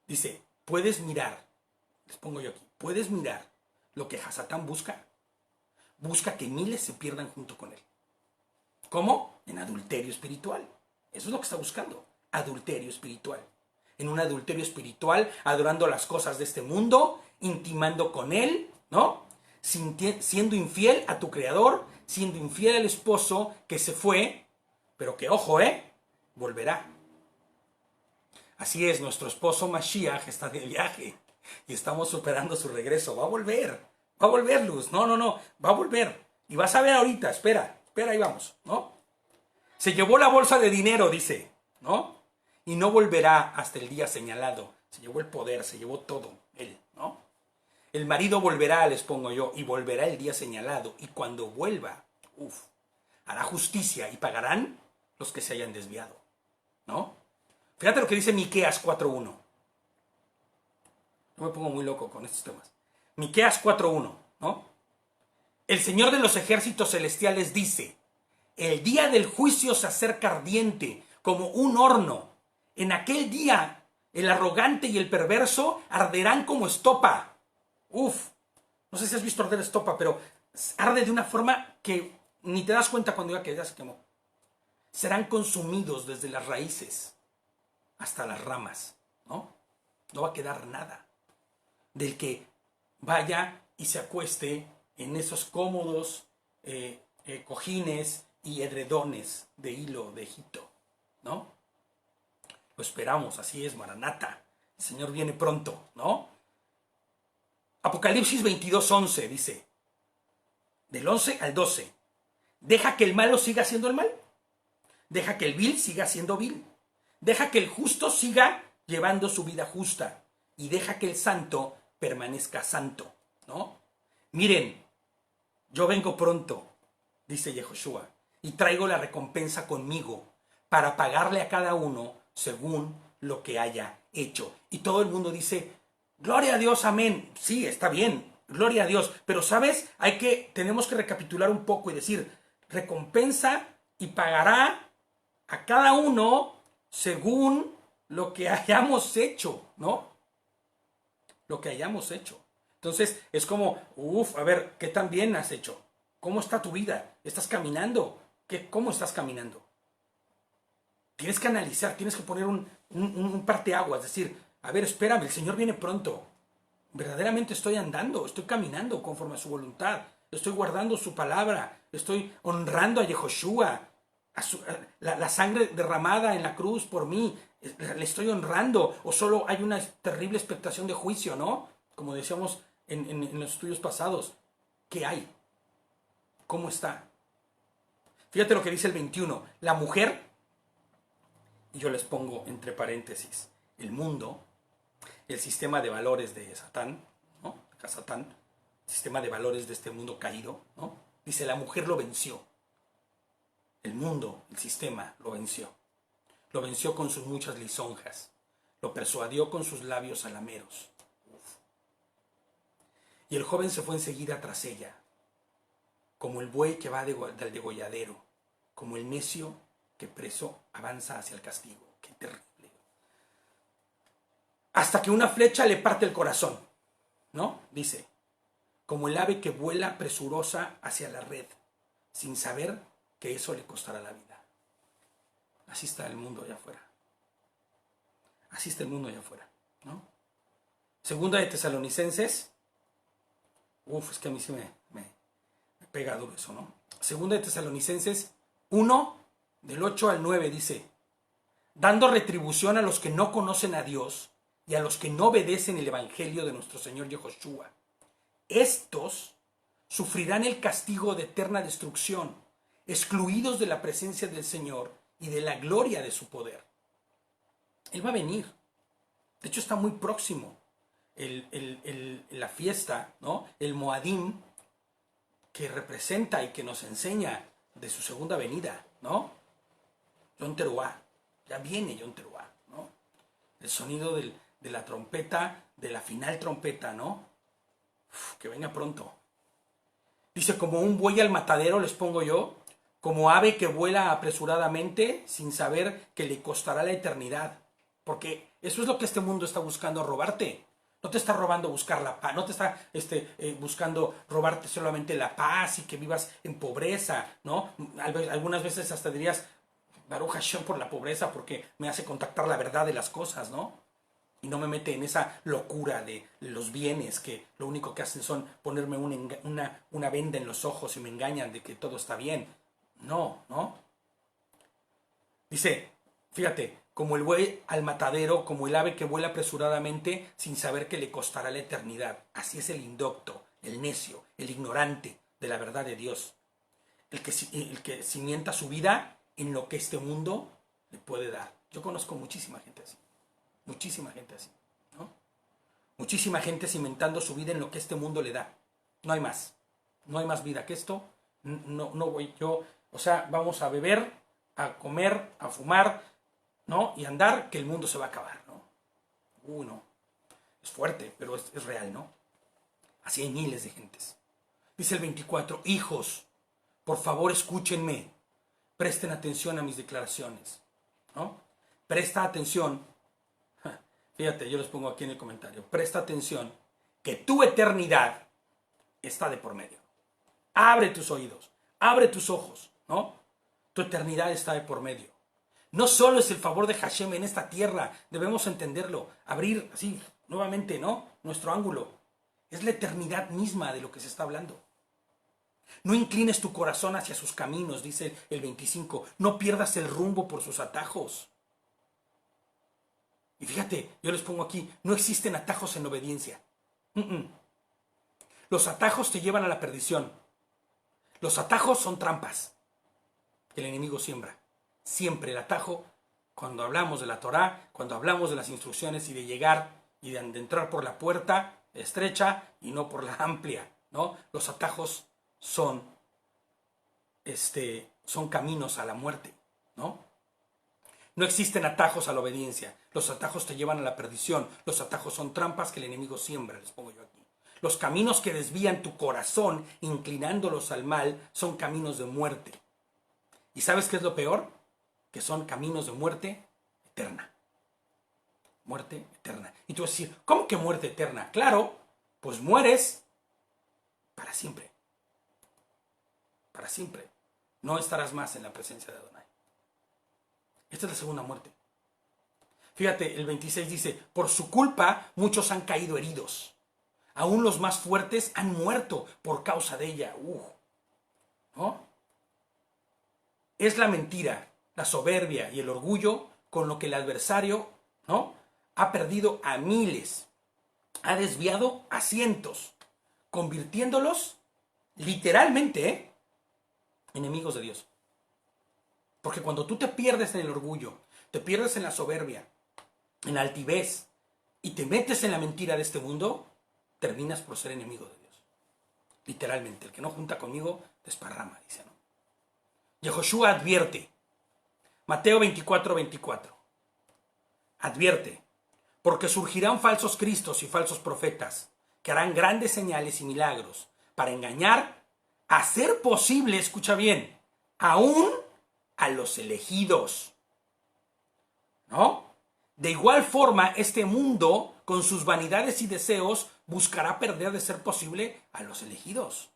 Dice, puedes mirar, les pongo yo aquí, puedes mirar lo que Hasatán busca. Busca que miles se pierdan junto con él. ¿Cómo? En adulterio espiritual. Eso es lo que está buscando, adulterio espiritual. En un adulterio espiritual, adorando las cosas de este mundo, intimando con él, ¿no? Siendo infiel a tu creador, siendo infiel al esposo que se fue, pero que, ojo, volverá. Así es, nuestro esposo Mashiach está de viaje y estamos superando su regreso. Va a volver, Luz. No, va a volver. Y vas a ver ahorita, espera, ahí vamos, ¿no? Se llevó la bolsa de dinero, dice, ¿no? Y no volverá hasta el día señalado. Se llevó el poder, se llevó todo, él, ¿no? El marido volverá, les pongo yo, y volverá el día señalado. Y cuando vuelva, hará justicia y pagarán los que se hayan desviado, ¿no? Fíjate lo que dice Miqueas 4:1. No me pongo muy loco con estos temas. Miqueas 4:1, ¿no? El Señor de los ejércitos celestiales dice, el día del juicio se acerca ardiente como un horno. En aquel día el arrogante y el perverso arderán como estopa. No sé si has visto arder estopa, pero arde de una forma que ni te das cuenta cuando ya se quemó. Serán consumidos desde las raíces hasta las ramas, ¿no? No va a quedar nada del que vaya y se acueste en esos cómodos cojines y edredones de hilo de Egipto, ¿no? Lo esperamos, así es, Maranata. El Señor viene pronto, ¿no? Apocalipsis 22:11 dice, del 11 al 12, deja que el malo siga siendo el mal, deja que el vil siga siendo vil, deja que el justo siga llevando su vida justa y deja que el santo permanezca santo, ¿no? Miren, yo vengo pronto, dice Yehoshua, y traigo la recompensa conmigo para pagarle a cada uno según lo que haya hecho. Y todo el mundo dice, gloria a Dios, amén. Sí, está bien, gloria a Dios. Pero, ¿sabes? Tenemos que recapitular un poco y decir, recompensa y pagará a cada uno según lo que hayamos hecho, ¿no? Lo que hayamos hecho. Entonces, es como, a ver, ¿qué tan bien has hecho? ¿Cómo está tu vida? ¿Estás caminando? ¿Cómo estás caminando? Tienes que analizar, tienes que poner un parteaguas, decir, a ver, espérame, el Señor viene pronto. Verdaderamente estoy andando, estoy caminando conforme a su voluntad, estoy guardando su palabra, estoy honrando a Yehoshua, la sangre derramada en la cruz por mí, le estoy honrando, o solo hay una terrible expectación de juicio, ¿no? Como decíamos en los estudios pasados, ¿qué hay? ¿Cómo está? Fíjate lo que dice el 21, la mujer, y yo les pongo entre paréntesis, el mundo, el sistema de valores de Satán, ¿no? Satán, sistema de valores de este mundo caído, ¿no? Dice, la mujer lo venció. El mundo, el sistema, lo venció. Lo venció con sus muchas lisonjas. Lo persuadió con sus labios alameros. Y el joven se fue enseguida tras ella, como el buey que va del degolladero, como el necio que preso avanza hacia el castigo. ¡Qué terrible! Hasta que una flecha le parte el corazón, ¿no? Dice, como el ave que vuela presurosa hacia la red, sin saber que eso le costará la vida. Así está el mundo allá afuera. Así está el mundo allá afuera, ¿no? Segunda de Tesalonicenses, es que a mí sí me pega duro eso, ¿no? Segunda de Tesalonicenses 1, del 8 al 9 dice, dando retribución a los que no conocen a Dios y a los que no obedecen el evangelio de nuestro Señor Yehoshua. Estos sufrirán el castigo de eterna destrucción, excluidos de la presencia del Señor y de la gloria de su poder. Él va a venir. De hecho, está muy próximo la fiesta, ¿no? El Moadim, que representa y que nos enseña de su segunda venida, ¿no? Yom Teruah, ya viene Yom Teruah, ¿no? El sonido de la trompeta, de la final trompeta, ¿no? Que venga pronto. Dice, como un buey al matadero les pongo yo, como ave que vuela apresuradamente sin saber que le costará la eternidad. Porque eso es lo que este mundo está buscando, robarte. No te está robando buscar la paz, no te está buscando robarte solamente la paz y que vivas en pobreza, ¿no? Algunas veces hasta dirías, Baruch Hashem por la pobreza, porque me hace contactar la verdad de las cosas, ¿no? Y no me mete en esa locura de los bienes que lo único que hacen son ponerme una venda en los ojos y me engañan de que todo está bien. No, ¿no? Dice, fíjate, como el buey al matadero, como el ave que vuela apresuradamente sin saber que le costará la eternidad. Así es el indocto, el necio, el ignorante de la verdad de Dios. El que cimienta su vida en lo que este mundo le puede dar. Yo conozco muchísima gente así. Muchísima gente así, ¿no? Muchísima gente cimentando su vida en lo que este mundo le da. No hay más. No hay más vida que esto. No voy yo. O sea, vamos a beber, a comer, a fumar, ¿no? Y andar, que el mundo se va a acabar, ¿no? No. Es fuerte, pero es real, ¿no? Así hay miles de gentes. Dice el 24, hijos, por favor escúchenme. Presten atención a mis declaraciones, ¿no? Presta atención. Fíjate, yo les pongo aquí en el comentario. Presta atención que tu eternidad está de por medio. Abre tus oídos, abre tus ojos, ¿no? Tu eternidad está de por medio. No solo es el favor de Hashem en esta tierra, debemos entenderlo, abrir así nuevamente, ¿no? Nuestro ángulo. Es la eternidad misma de lo que se está hablando. No inclines tu corazón hacia sus caminos, dice el 25. No pierdas el rumbo por sus atajos. Y fíjate, yo les pongo aquí, no existen atajos en obediencia. Los atajos te llevan a la perdición. Los atajos son trampas que el enemigo siembra. Siempre el atajo, cuando hablamos de la Torá, cuando hablamos de las instrucciones y de llegar y de entrar por la puerta estrecha y no por la amplia, ¿no? Los atajos son caminos a la muerte, ¿no? No existen atajos a la obediencia. Los atajos te llevan a la perdición. Los atajos son trampas que el enemigo siembra, les pongo yo aquí. Los caminos que desvían tu corazón, inclinándolos al mal, son caminos de muerte. ¿Y sabes qué es lo peor? Que son caminos de muerte eterna. Muerte eterna. Y tú vas a decir, ¿cómo que muerte eterna? Claro, pues mueres para siempre. Para siempre. No estarás más en la presencia de Adonai. Esta es la segunda muerte. Fíjate, el 26 dice, por su culpa muchos han caído heridos. Aún los más fuertes han muerto por causa de ella. ¿No? Es la mentira, la soberbia y el orgullo con lo que el adversario, ¿no?, ha perdido a miles, ha desviado a cientos, convirtiéndolos literalmente, enemigos de Dios. Porque cuando tú te pierdes en el orgullo, te pierdes en la soberbia, en la altivez, y te metes en la mentira de este mundo, terminas por ser enemigo de Dios. Literalmente, el que no junta conmigo, desparrama, dice, ¿no? Yehoshua advierte, Mateo 24:24, advierte, porque surgirán falsos cristos y falsos profetas, que harán grandes señales y milagros, para engañar, a ser posible, escucha bien, aún a los elegidos, ¿no? De igual forma, este mundo, con sus vanidades y deseos, buscará perder de ser posible a los elegidos,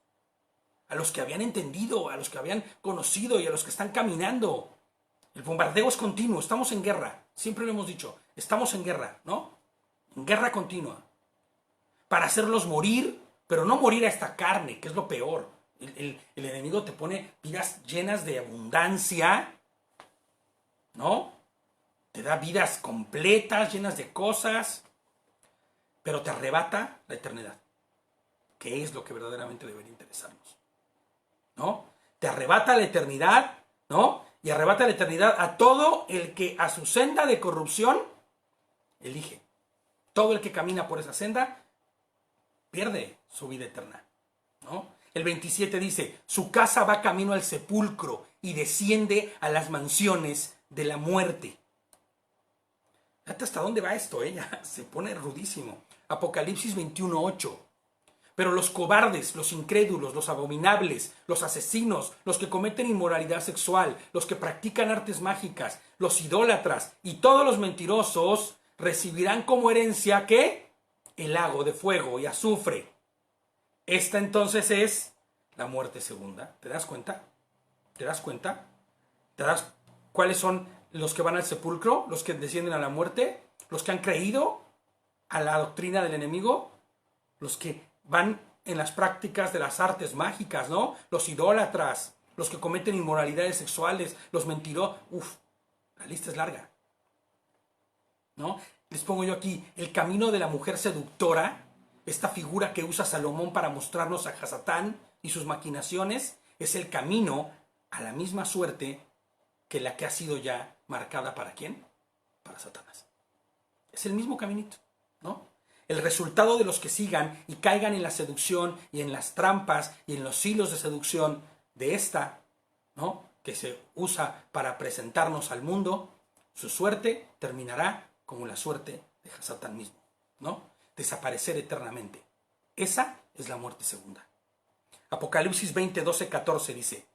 a los que habían entendido, a los que habían conocido y a los que están caminando. El bombardeo es continuo, estamos en guerra, siempre lo hemos dicho, estamos en guerra, ¿no? En guerra continua. Para hacerlos morir, pero no morir a esta carne, que es lo peor. El enemigo te pone vidas llenas de abundancia, ¿no? Te da vidas completas, llenas de cosas, pero te arrebata la eternidad, que es lo que verdaderamente debería interesarnos, ¿no? Te arrebata la eternidad, ¿no? Y arrebata la eternidad a todo el que a su senda de corrupción elige. todo el que camina por esa senda pierde su vida eterna, ¿no? El 27 dice, su casa va camino al sepulcro y desciende a las mansiones de la muerte. Fíjate hasta dónde va esto, ya se pone rudísimo. Apocalipsis 21:8. Pero los cobardes, los incrédulos, los abominables, los asesinos, los que cometen inmoralidad sexual, los que practican artes mágicas, los idólatras y todos los mentirosos recibirán como herencia, ¿qué? El lago de fuego y azufre. Esta entonces es la muerte segunda. ¿Te das cuenta? ¿Te das cuenta? ¿Te das cuáles son los que van al sepulcro? ¿Los que descienden a la muerte? ¿Los que han creído a la doctrina del enemigo? Los que van en las prácticas de las artes mágicas, ¿no? Los idólatras, los que cometen inmoralidades sexuales, los mentirosos. Uf, la lista es larga, ¿no? Les pongo yo aquí, el camino de la mujer seductora, esta figura que usa Salomón para mostrarnos a Hasatán y sus maquinaciones, es el camino a la misma suerte que la que ha sido ya marcada ¿para quién? Para Satanás. Es el mismo caminito, ¿no? El resultado de los que sigan y caigan en la seducción y en las trampas y en los hilos de seducción de esta, ¿no?, que se usa para presentarnos al mundo, su suerte terminará como la suerte de Hasatán mismo, ¿no? Desaparecer eternamente. Esa es la muerte segunda. Apocalipsis 20, 12, 14 dice,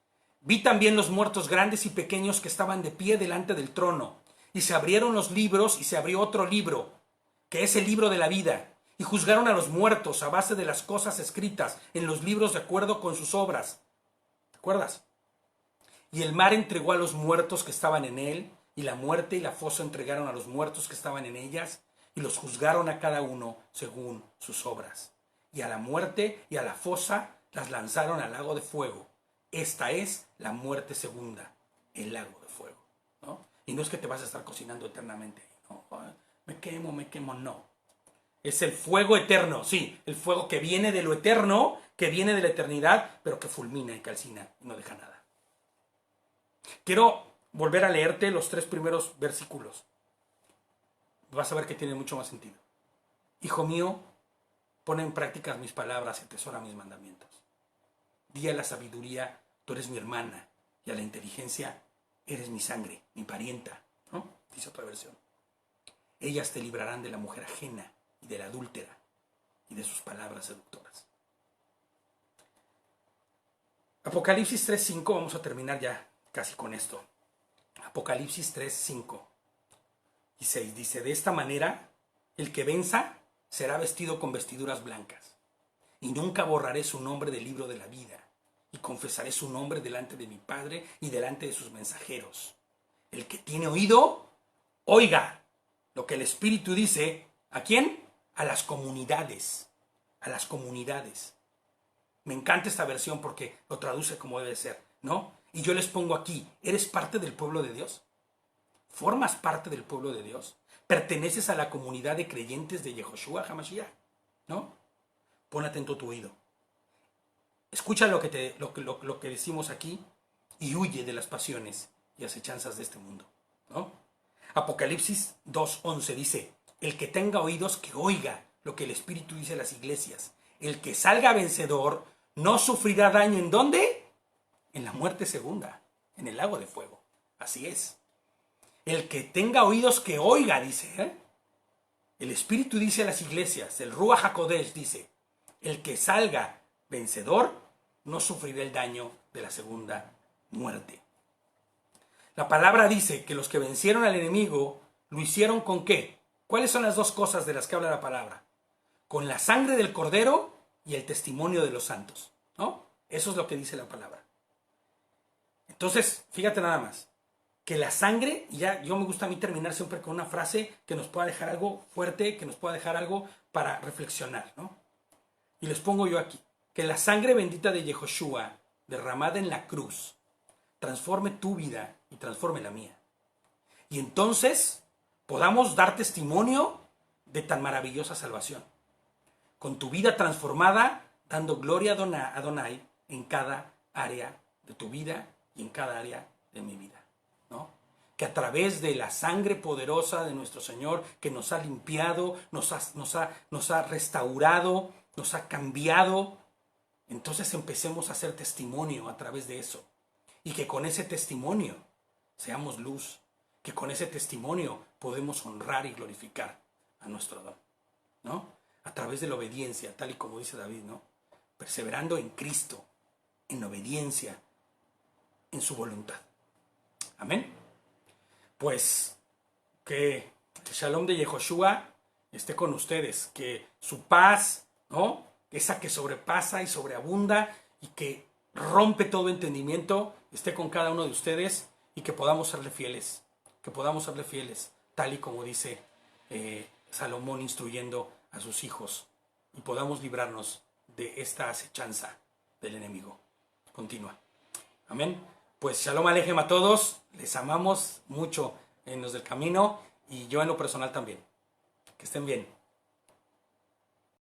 vi también los muertos grandes y pequeños que estaban de pie delante del trono, y se abrieron los libros y se abrió otro libro, que es el libro de la vida, y juzgaron a los muertos a base de las cosas escritas en los libros de acuerdo con sus obras. ¿Te acuerdas? Y el mar entregó a los muertos que estaban en él, y la muerte y la fosa entregaron a los muertos que estaban en ellas, y los juzgaron a cada uno según sus obras. Y a la muerte y a la fosa las lanzaron al lago de fuego. Esta es la muerte segunda, el lago de fuego, ¿no? Y no es que te vas a estar cocinando eternamente, ¿no? Me quemo, no. Es el fuego eterno, sí, el fuego que viene de lo eterno, que viene de la eternidad, pero que fulmina y calcina y no deja nada. Quiero volver a leerte los 3 primeros versículos. Vas a ver que tiene mucho más sentido. Hijo mío, pon en práctica mis palabras y atesora mis mandamientos. Di a la sabiduría, tú eres mi hermana, y a la inteligencia, eres mi sangre, mi parienta, ¿no? Dice otra versión. Ellas te librarán de la mujer ajena y de la adúltera y de sus palabras seductoras. Apocalipsis 3:5, vamos a terminar ya casi con esto. Apocalipsis 3:5 y 6 dice, de esta manera, el que venza será vestido con vestiduras blancas, y nunca borraré su nombre del libro de la vida, y confesaré su nombre delante de mi Padre y delante de sus mensajeros. El que tiene oído, oiga lo que el Espíritu dice, ¿a quién? A las comunidades, a las comunidades. Me encanta esta versión porque lo traduce como debe ser, ¿no? Y yo les pongo aquí, ¿eres parte del pueblo de Dios? ¿Formas parte del pueblo de Dios? ¿Perteneces a la comunidad de creyentes de Yehoshua HaMashiach? ¿No? Pon atento tu oído. Escucha lo que decimos aquí y huye de las pasiones y acechanzas de este mundo, ¿no? Apocalipsis 2:11 dice, el que tenga oídos que oiga lo que el Espíritu dice a las iglesias. El que salga vencedor no sufrirá daño. ¿En dónde? En la muerte segunda, en el lago de fuego. Así es. El que tenga oídos que oiga, dice, ¿eh? El Espíritu dice a las iglesias, el Ruach HaKodesh dice, el que salga vencedor no sufrirá el daño de la segunda muerte. La palabra dice que los que vencieron al enemigo lo hicieron ¿con qué? ¿Cuáles son las 2 cosas de las que habla la palabra? Con la sangre del cordero y el testimonio de los santos, ¿no? Eso es lo que dice la palabra. Entonces, fíjate nada más, que la sangre, ya yo me gusta a mí terminar siempre con una frase que nos pueda dejar algo fuerte, que nos pueda dejar algo para reflexionar, ¿no? Y les pongo yo aquí, que la sangre bendita de Yehoshua, derramada en la cruz, transforme tu vida y transforme la mía. Y entonces podamos dar testimonio de tan maravillosa salvación. Con tu vida transformada, dando gloria a Adonai en cada área de tu vida y en cada área de mi vida, ¿no? que a través de la sangre poderosa de nuestro Señor, que nos ha limpiado, nos ha restaurado, nos ha cambiado, entonces empecemos a hacer testimonio a través de eso. Y que con ese testimonio seamos luz, que con ese testimonio podemos honrar y glorificar a nuestro Adón, ¿no? A través de la obediencia, tal y como dice David, ¿no? Perseverando en Cristo, en obediencia, en su voluntad. Amén. Pues que el Shalom de Yehoshua esté con ustedes, que su paz, ¿no? Esa que sobrepasa y sobreabunda y que rompe todo entendimiento, esté con cada uno de ustedes y que podamos serle fieles, tal y como dice Salomón instruyendo a sus hijos, y podamos librarnos de esta acechanza del enemigo continua. Amén. Pues Shalom Alejem a todos, les amamos mucho en los del camino y yo en lo personal también. Que estén bien.